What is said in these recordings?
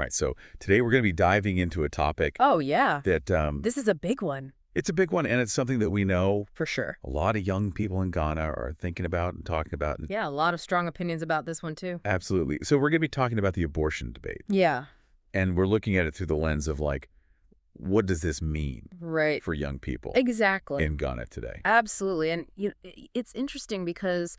Right. So today we're going to be diving into a topic Oh, yeah. that This is a big one, it's a big one, and it's something that we know for sure. a lot of young people in Ghana are thinking about and talking about. And Yeah, a lot of strong opinions about this one, too. absolutely. So we're going to be talking about the abortion debate, Yeah, and we're looking at it through the lens of what does this mean right. for young people Exactly. in Ghana today? Absolutely. And it's interesting because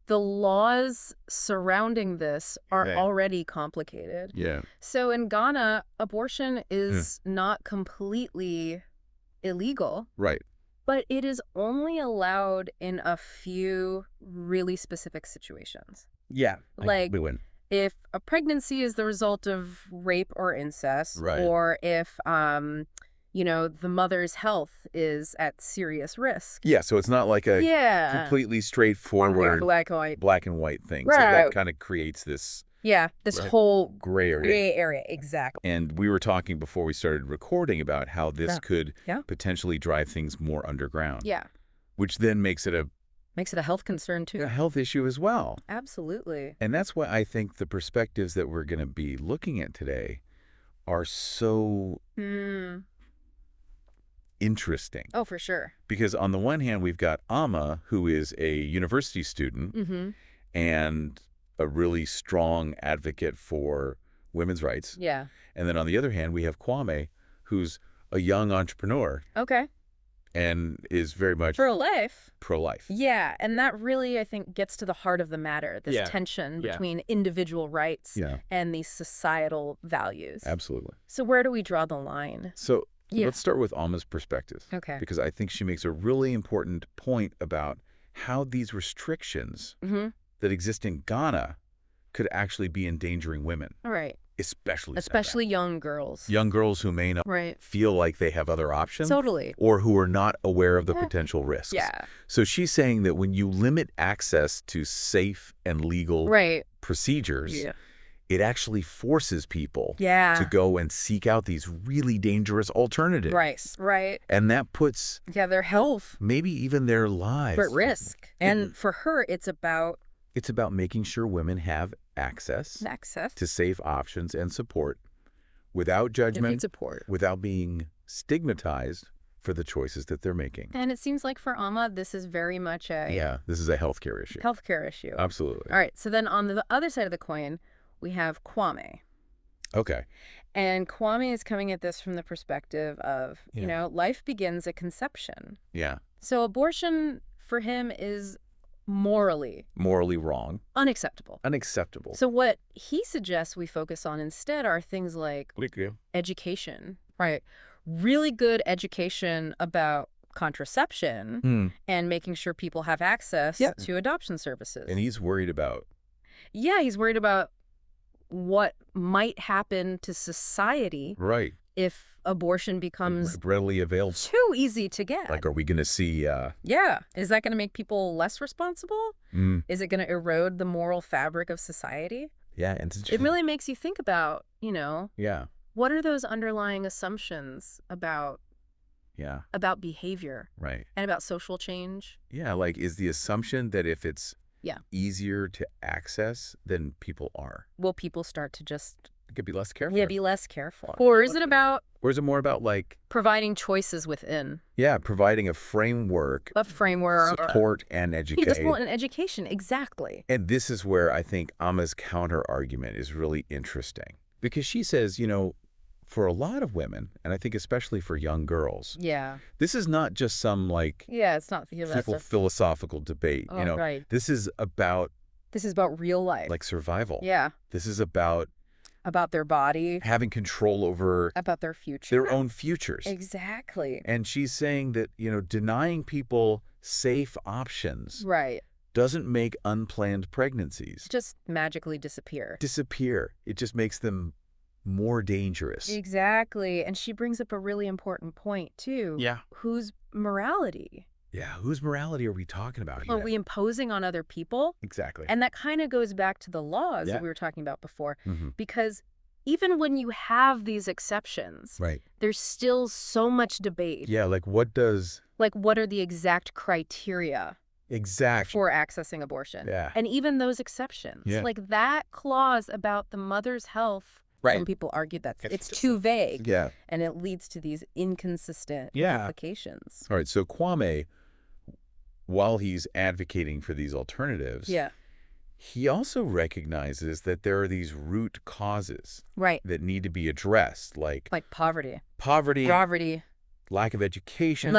the laws surrounding this are Right. already complicated. Yeah. So in Ghana, abortion is not completely illegal, Right. but it is only allowed in a few really specific situations. Yeah. Like, we win. if a pregnancy is the result of rape or incest, Right. or if, the mother's health is at serious risk. Yeah. So it's not like a Yeah. completely straightforward Black and white. black and white thing. So that Right. kind of creates this Yeah, this Right. whole gray area. gray area, exactly. And we were talking before we started recording about how this Yeah. could Yeah. potentially drive things more underground, Yeah, which then makes it a makes it a health concern, too. health issue as well. Absolutely. And that's why I think the perspectives that we're going to be looking at today are so Mm. interesting. Oh, for sure. Because on the one hand, we've got Amma, who is a university student Mm-hmm. and a really strong advocate for women's rights. Yeah. And then on the other hand, we have Kwame, who's a young entrepreneur Okay. and is very much Pro-life. pro-life. Yeah, and that really, I think, gets to the heart of the matter, this Yeah. tension Yeah. between individual rights Yeah, and these societal values. absolutely. So where do we draw the line? So Yeah. let's start with Alma's perspective. Okay. Because I think she makes a really important point about how these restrictions Mm-hmm. that exist in Ghana could actually be endangering women, All right. especially young girls. young girls who may not Right. feel like they have other options Totally. or who are not aware of the Yeah. potential risks. Yeah. So she's saying that when you limit access to safe and legal Right. procedures, it actually forces people Yeah. to go and seek out these really dangerous alternatives. Right. Right. And that puts Yeah, their health maybe even their lives at risk. And for her, it's about It's about making sure women have access access to safe options and support without judgment, support. without being stigmatized for the choices that they're making. And it seems like for Amma, this is very much a Yeah, this is a healthcare issue. healthcare issue. Absolutely. All right. So then on the other side of the coin, we have Kwame. Okay. And Kwame is coming at this from the perspective of, Yeah. life begins at conception. Yeah. So abortion for him is morally Morally wrong. unacceptable. Unacceptable. So what he suggests we focus on instead are things like education, right? Really good education about contraception and making sure people have access Yeah. to adoption services. And he's worried about Yeah, he's worried about what might happen to society right. if abortion becomes readily available. too easy to get. Like, are we going to see? Yeah. Is that going to make people less responsible? Is it going to erode the moral fabric of society? Yeah, and It really makes you think about, yeah, what are those underlying assumptions about yeah, behavior right. and about social change? Yeah, like, is the assumption that if it's Yeah. easier to access, then people are. Will people start to just It could be less careful. be less careful? Or is it about Or is it more about providing choices within providing a framework, a framework? support, and He educate? just want an education, exactly. And this is where I think Amma's counter argument is really interesting. Because she says, for a lot of women, and I think especially for young girls, Yeah. this is not just some Yeah, it's not simple philosophical debate. Oh, right. This is about This is about real life. survival. Yeah. This is about About their body, having control over about their future. their own futures. Exactly. And she's saying that, denying people safe options Right. doesn't make unplanned pregnancies Just magically disappear. disappear. It just makes them more dangerous. Exactly. And she brings up a really important point, too. Yeah. Whose morality? Yeah. Whose morality are we talking about here? Are we imposing on other people? Exactly. And that kind of goes back to the laws Yeah. that we were talking about before. Mhm. Because even when you have these exceptions, Right. there's still so much debate. Yeah. Like, what does Like, what are the exact criteria exact for accessing abortion? Yeah. And even those exceptions. Yeah. Like, that clause about the mother's health Some people argue that it's too vague. Yeah. And it leads to these inconsistent applications. All right. So Kwame, while he's advocating for these alternatives, he also recognizes that there are these root causes that need to be addressed, like poverty, lack of education,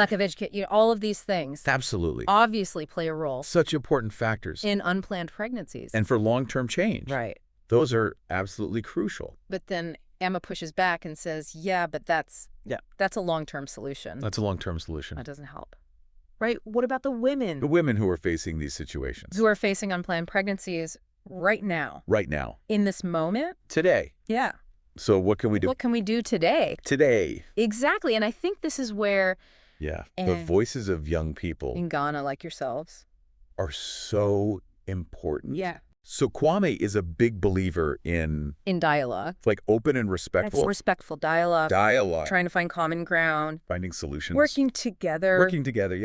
all of these things absolutely obviously play a role. Such important factors In unplanned pregnancies. and for long-term change. Right. Those are absolutely crucial. But then Emma pushes back and says, yeah, but that's a long-term solution. That's a long-term solution. That doesn't help. Right? What about the women? The women who are facing these situations. Who are facing unplanned pregnancies right now. Right now. In this moment. Today. Yeah. So what can we do? What can we do today? Today. Exactly. And I think this is where... the voices of young people... in Ghana, like yourselves... are so important. Yeah. So Kwame is a big believer in dialogue. Like open and respectful. Respectful dialogue. Trying to find common ground. Finding solutions. Working together.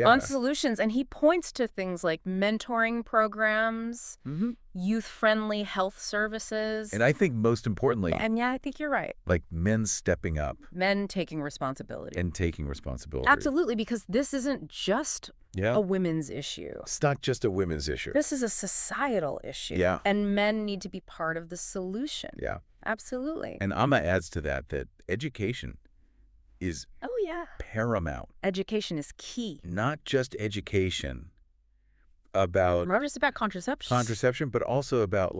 On solutions. And he points to things like mentoring programs, youth-friendly health services. And I think most importantly... And I think you're right. Like men stepping up. Men taking responsibility. And taking responsibility. Absolutely, because this isn't just a women's issue. It's not just a women's issue. This is a societal issue. Yeah. And men need to be part of the solution. Yeah. Absolutely. And Amma adds to that education is paramount. Education is key. Not just education about... Not just about contraception. But also about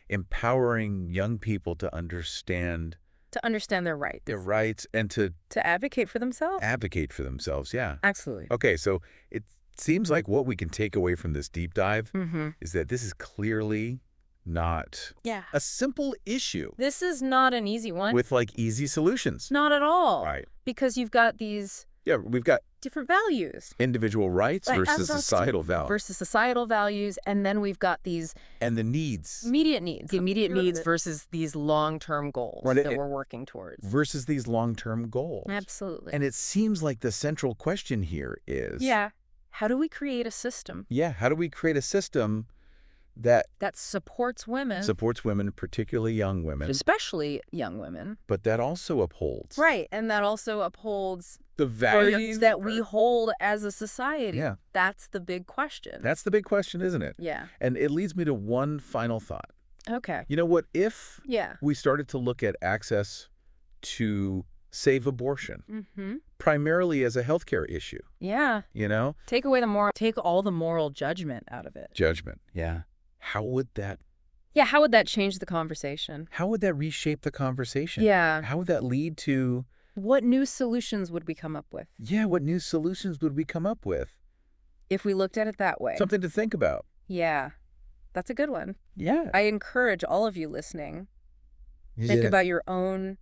empowering young people to understand... To understand their rights. Their rights and to advocate for themselves. Advocate for themselves, yeah. Absolutely. Okay, so it seems like what we can take away from this deep dive is that this is clearly not a simple issue. This is not an easy one. With easy solutions. Not at all. Right. Because you've got these... Yeah, we've got... different values. Individual rights versus societal values. And then we've got these... And the needs. Immediate needs. The immediate needs versus these long-term goals that we're working towards. Versus these long-term goals. Absolutely. And it seems like the central question here is... Yeah. How do we create a system? Yeah, how do we create a system that supports women. Supports women, particularly young women. Especially young women. But that also upholds. Right, and that also upholds... the values that we hold as a society. Yeah. That's the big question. That's the big question, isn't it? Yeah. And it leads me to one final thought. Okay. You know what? If we started to look at access to save abortion, primarily as a healthcare issue. Yeah. You know? Take all the moral judgment out of it. Yeah. How would that... Yeah, how would that change the conversation? How would that reshape the conversation? Yeah. How would that lead to... What new solutions would we come up with? Yeah, what new solutions would we come up with? If we looked at it that way. Something to think about. Yeah, that's a good one. Yeah. I encourage all of you listening, think about your own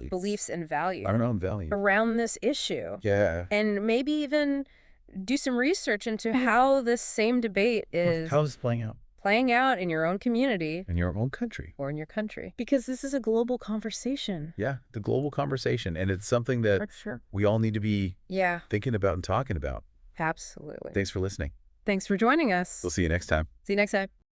beliefs and values. Our own values. Around this issue. Yeah. And maybe even do some research into how this same debate is... How is it playing out? Playing out in your own community. In your own country. Or in your country. Because this is a global conversation. Yeah, the global conversation. And it's something that we all need to be thinking about and talking about. Absolutely. Thanks for listening. Thanks for joining us. We'll see you next time. See you next time.